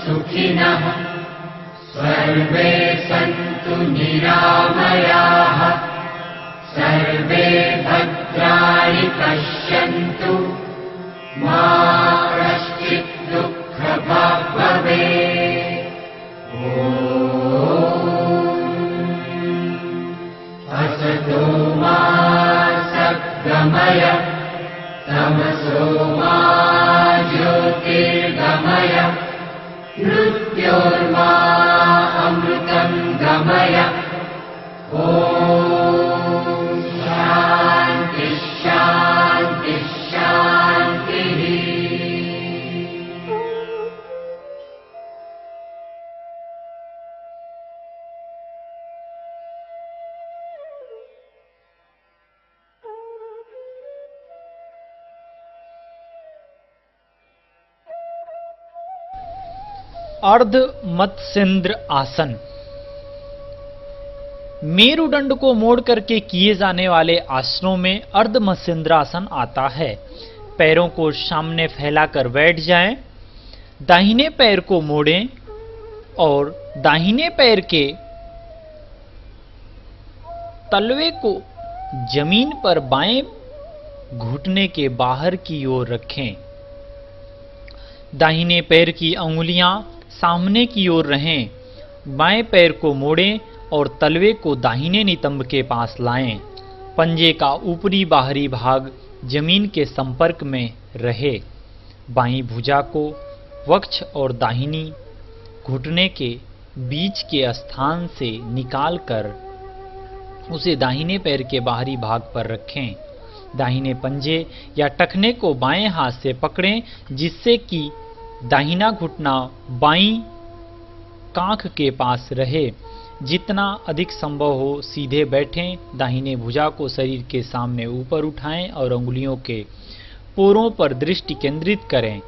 सुखिनः सर्वे सन्तु निरामयाः सर्वे भद्राणि पश्यन्तु मा कश्चित् दुःखभाग् भवेत्। असतो मा सद्गमय तमसो मा ज्योतिर्गमय मृत्योर्मा अमृतं गमय। ॐ शान्ति शान्ति शान्तिः। अर्ध मत्स्येंद्र आसन। मेरुदंड को मोड़ करके किए जाने वाले आसनों में अर्ध मत्स्येंद्र आसन आता है। पैरों को सामने फैलाकर बैठ जाएं, दाहिने पैर को मोड़ें और दाहिने पैर के तलवे को जमीन पर बाएं घुटने के बाहर की ओर रखें। दाहिने पैर की अंगुलियां सामने की ओर रहें। बाएं पैर को मोड़ें और तलवे को दाहिने नितंब के पास लाएं। पंजे का ऊपरी बाहरी भाग जमीन के संपर्क में रहे। बाईं भुजा को वक्ष और दाहिनी घुटने के बीच के स्थान से निकालकर उसे दाहिने पैर के बाहरी भाग पर रखें। दाहिने पंजे या टखने को बाएं हाथ से पकड़ें, जिससे कि दाहिना घुटना बाईं कांख के पास रहे। जितना अधिक संभव हो सीधे बैठें। दाहिने भुजा को शरीर के सामने ऊपर उठाएं और अंगुलियों के पोरों पर दृष्टि केंद्रित करें।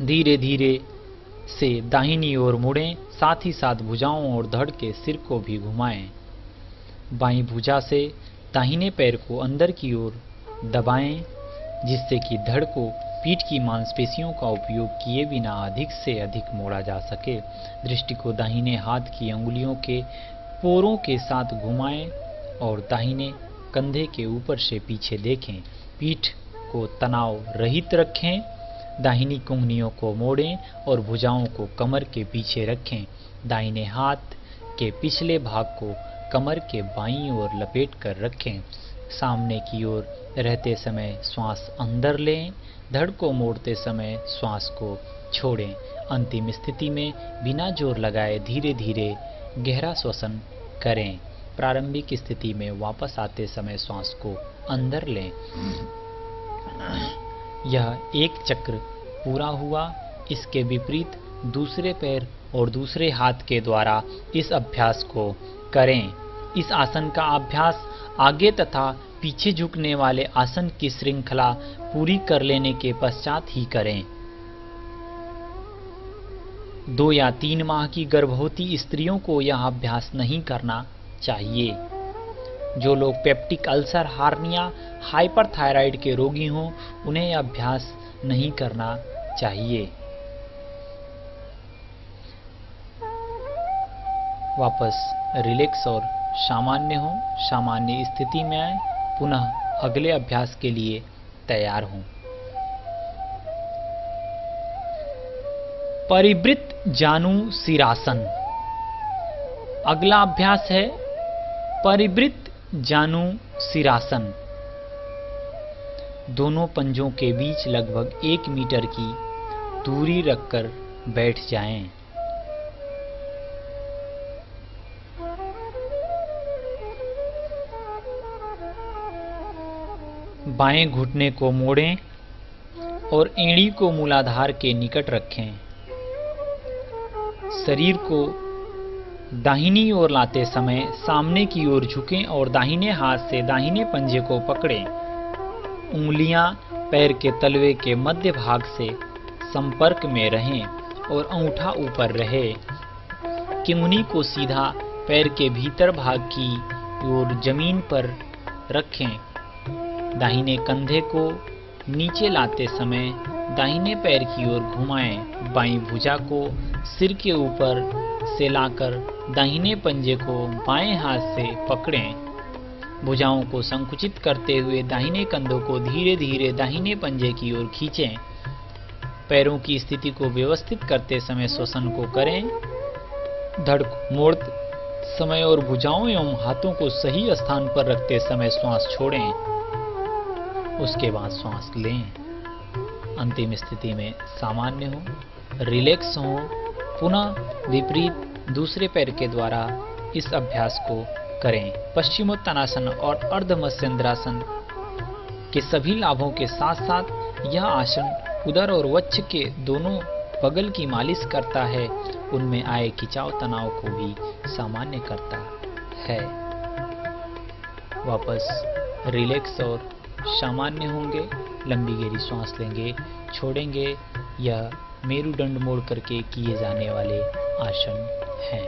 धीरे धीरे से दाहिनी ओर मुड़ें, साथ ही साथ भुजाओं और धड़ के सिर को भी घुमाएं। बाईं भुजा से दाहिने पैर को अंदर की ओर दबाएं, जिससे कि धड़ को पीठ की मांसपेशियों का उपयोग किए बिना अधिक से अधिक मोड़ा जा सके। दृष्टि को दाहिने हाथ की अंगुलियों के पोरों के साथ घुमाएं और दाहिने कंधे के ऊपर से पीछे देखें। पीठ को तनाव रहित रखें। दाहिनी कुंगनियों को मोड़ें और भुजाओं को कमर के पीछे रखें। दाहिने हाथ के पिछले भाग को कमर के बाईं ओर लपेट कर रखें। सामने की ओर रहते समय श्वास अंदर लें। धड़ को मोड़ते समय श्वास को छोड़ें। अंतिम स्थिति में बिना जोर लगाए धीरे धीरे गहरा श्वसन करें। प्रारंभिक स्थिति में वापस आते समय श्वास को अंदर लें। यह एक चक्र पूरा हुआ। इसके विपरीत दूसरे पैर और दूसरे हाथ के द्वारा इस अभ्यास को करें। इस आसन का अभ्यास आगे तथा पीछे झुकने वाले आसन की श्रृंखला पूरी कर लेने के पश्चात ही करें। 2 या 3 माह की गर्भवती स्त्रियों को यह अभ्यास नहीं करना चाहिए। जो लोग पेप्टिक अल्सर, हार्निया, हाइपरथायराइड के रोगी हों, उन्हें यह अभ्यास नहीं करना चाहिए। वापस रिलैक्स और सामान्य हो, सामान्य स्थिति में आए, पुनः अगले अभ्यास के लिए तैयार हों। परिवृत जानु सिरासन। अगला अभ्यास है परिवृत जानु सिरासन। दोनों पंजों के बीच लगभग 1 मीटर की दूरी रखकर बैठ जाएं। बाएं घुटने को मोड़ें और एड़ी को मूलाधार के निकट रखें। शरीर को दाहिनी ओर लाते समय सामने की ओर झुकें और दाहिने हाथ से दाहिने पंजे को पकड़ें। उंगलियां पैर के तलवे के मध्य भाग से संपर्क में रहें और अंगूठा ऊपर रहे। किंगुनी को सीधा पैर के भीतर भाग की ओर जमीन पर रखें। दाहिने कंधे को नीचे लाते समय दाहिने पैर की ओर घुमाएं। बाईं भुजा को सिर के ऊपर से लाकर दाहिने पंजे को बाएं हाथ से पकड़ें। भुजाओं को संकुचित करते हुए दाहिने कंधों को धीरे धीरे दाहिने पंजे की ओर खींचें। पैरों की स्थिति को व्यवस्थित करते समय श्वसन को करें। धड़ मोड़ते समय और भुजाओं एवं हाथों को सही स्थान पर रखते समय श्वास छोड़ें। उसके बाद श्वास लें। अंतिम स्थिति में सामान्य हो, रिलैक्स हो। पुनः विपरीत दूसरे पैर के द्वारा इस अभ्यास को करें। पश्चिमोत्तानासन और अर्ध मत्स्येंद्रासन के सभी लाभों के साथ साथ यह आसन उदर और वक्ष के दोनों बगल की मालिश करता है। उनमें आए खिंचाव तनाव को भी सामान्य करता है। वापस रिलैक्स और सामान्य होंगे। लंबी गहरी सांस लेंगे, छोड़ेंगे। यह मेरुदंड मोड़ करके किए जाने वाले आसन हैं।